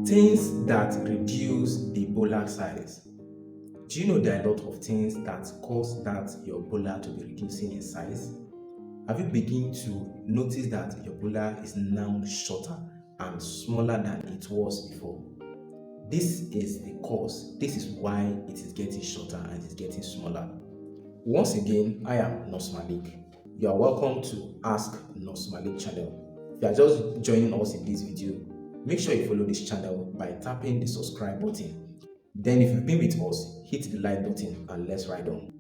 Things that reduce the bowler size. Do you know there are a lot of things that cause that your bowler to be reducing in size? Have you begun to notice that your bowler is now shorter and smaller than it was before? This is the cause. This is why it is getting shorter and it is getting smaller. Once again, I am Nurse Malik. You are welcome to Ask Nurse Malik channel. If you are just joining us in this video, make sure you follow this channel by tapping the subscribe button. Then if you've been with us, hit the like button and let's ride on.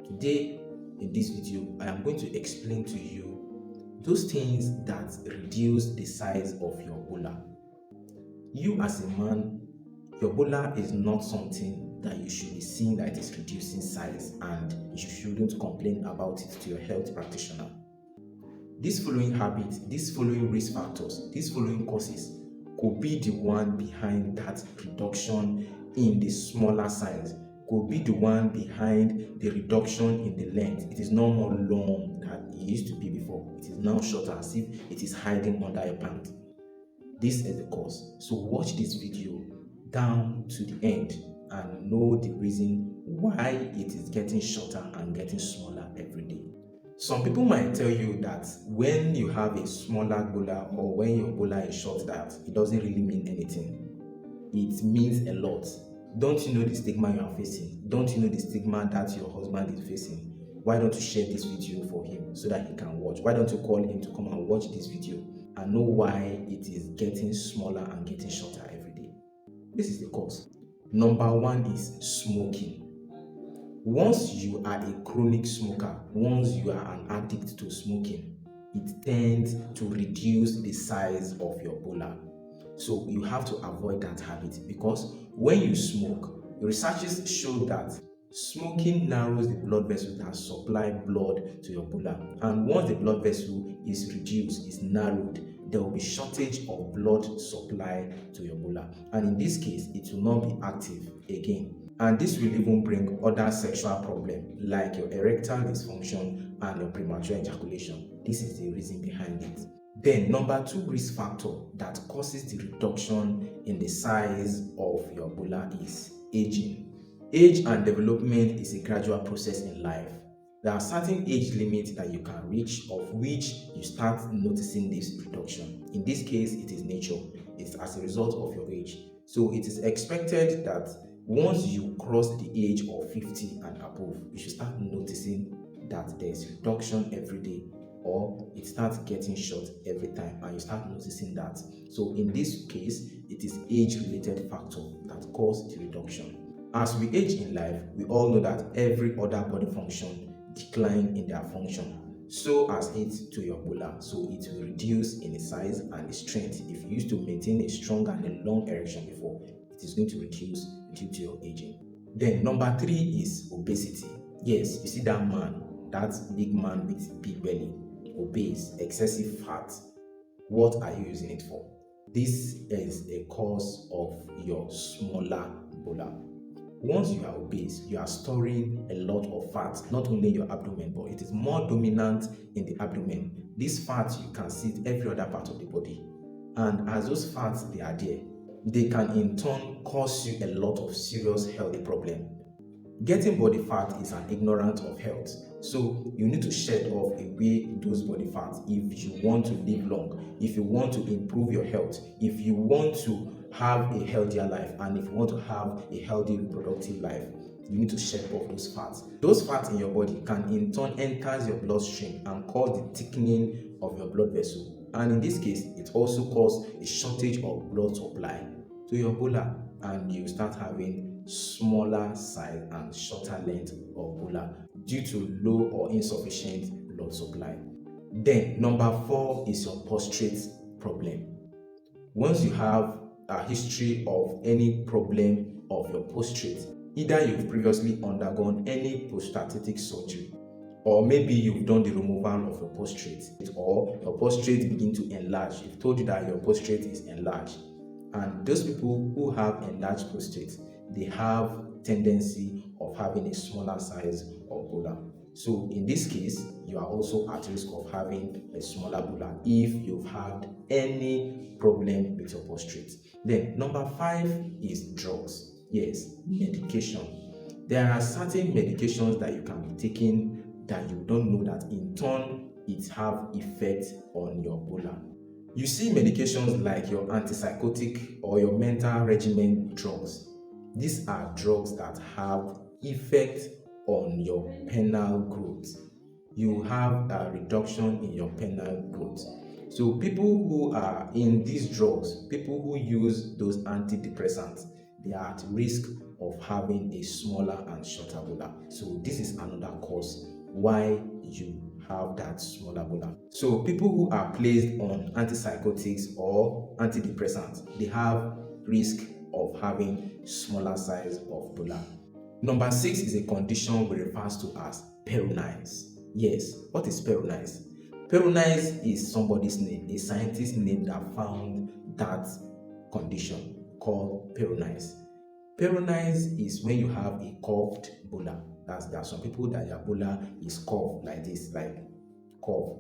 Today in this video, I am going to explain to you those things that reduce the size of your bowler. You as a man, your bowler is not something that you should be seeing that it is reducing size, and you shouldn't complain about it to your health practitioner. These following habits, these following risk factors, these following causes could be the one behind that reduction in the smaller size, could be the one behind the reduction in the length. It is no more long than it used to be before. It is now shorter, as if it is hiding under your pant. This is the cause. So watch this video down to the end and know the reason why it is getting shorter and getting smaller every day. Some people might tell you that when you have a smaller bowler or when your bowler is short, that it doesn't really mean anything. It means a lot. Don't you know the stigma you are facing? Don't you know the stigma that your husband is facing? Why don't you share this video for him so that he can watch? Why don't you call him to come and watch this video and know why it is getting smaller and getting shorter every day? This is the cause. Number one is smoking. Once you are a chronic smoker, once you are an addict to smoking, it tends to reduce the size of your bowler. So you have to avoid that habit, because when you smoke, researchers show that smoking narrows the blood vessels that supply blood to your bowler. And once the blood vessel is reduced, is narrowed, there will be shortage of blood supply to your bowler. And in this case, it will not be active again. And this will even bring other sexual problems like your erectile dysfunction and your premature ejaculation. This is the reason behind it. Then number two risk factor that causes the reduction in the size of your bowler is aging. Age and development is a gradual process in life. There are certain age limits that you can reach, of which you start noticing this reduction. In this case, it is nature. It's as a result of your age. So it is expected that once you cross the age of 50 and above, you should start noticing that there is reduction every day, or it starts getting short every time, and you start noticing that. So in this case, it is age-related factor that cause the reduction. As we age in life, we all know that every other body function decline in their function, so as it to your bowler. So it will reduce in its size and its strength. If you used to maintain a strong and a long erection before, it is going to reduce due to your aging. Then number three is obesity. Yes, you see that man, that big man with big belly, obese, excessive fat. What are you using it for? This is a cause of your smaller bowler. Once you are obese, you are storing a lot of fat, not only in your abdomen, but it is more dominant in the abdomen. This fat, you can see it every other part of the body. And as those fats, they are there, they can in turn cause you a lot of serious health problems. Getting body fat is an ignorance of health. So you need to shed off away those body fats if you want to live long, if you want to improve your health, if you want to have a healthier life, and if you want to have a healthy reproductive life. You need to shed off those fats. Those fats in your body can in turn enter your bloodstream and cause the thickening of your blood vessel. And in this case, it also causes a shortage of blood supply to your bowler, and you start having smaller size and shorter length of bowler due to low or insufficient blood supply. Then number four is your postrate problem. Once you have a history of any problem of your postrate, either you've previously undergone any prostatic surgery, or maybe you've done the removal of your postrate, or your postrate begin to enlarge. You've told you that your postrate is enlarged. And those people who have enlarged prostate, they have tendency of having a smaller size of bowler. So in this case, you are also at risk of having a smaller bula if you've had any problem with your prostate. Then number 5 is drugs. Yes, medication. There are certain medications that you can be taking that you don't know that in turn it have effect on your bula. You see medications like your antipsychotic or your mental regimen drugs. These are drugs that have effect on your penile growth. You have a reduction in your penile growth. So people who are in these drugs, people who use those antidepressants, they are at risk of having a smaller and shorter bula. So this is another cause why you have that smaller bula. So people who are placed on antipsychotics or antidepressants, they have risk of having smaller size of bula. Number 6 is a condition we refer to as peroneis. Yes, what is peroneis? Peroneis is somebody's name, a scientist's name that found that condition called peroneis. Peroneis is when you have a curved bula. There are some people that their bula is curved like this, like curve.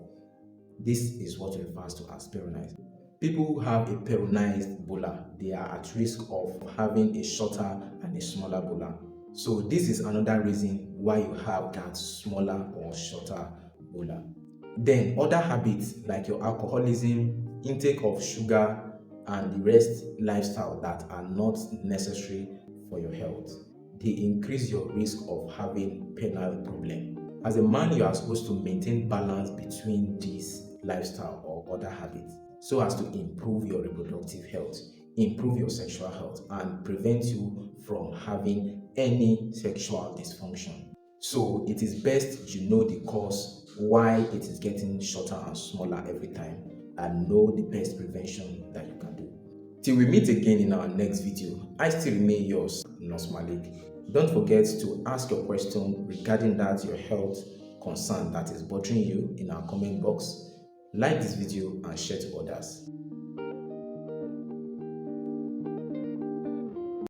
This is what refers to as peroneis. People who have a peroneized bula, they are at risk of having a shorter and a smaller bula. So this is another reason why you have that smaller or shorter bula. Then other habits like your alcoholism, intake of sugar, and the rest lifestyle that are not necessary for your health, they increase your risk of having penile problem. As a man, you are supposed to maintain balance between this lifestyle or other habits so as to improve your reproductive health, improve your sexual health, and prevent you from having any sexual dysfunction. So it is best you know the cause why it is getting shorter and smaller every time, and know the best prevention that you can do. Till we meet again in our next video, I still remain yours, Nurse Malik. Don't forget to ask your question regarding that your health concern that is bothering you in our comment box. Like this video and share to others.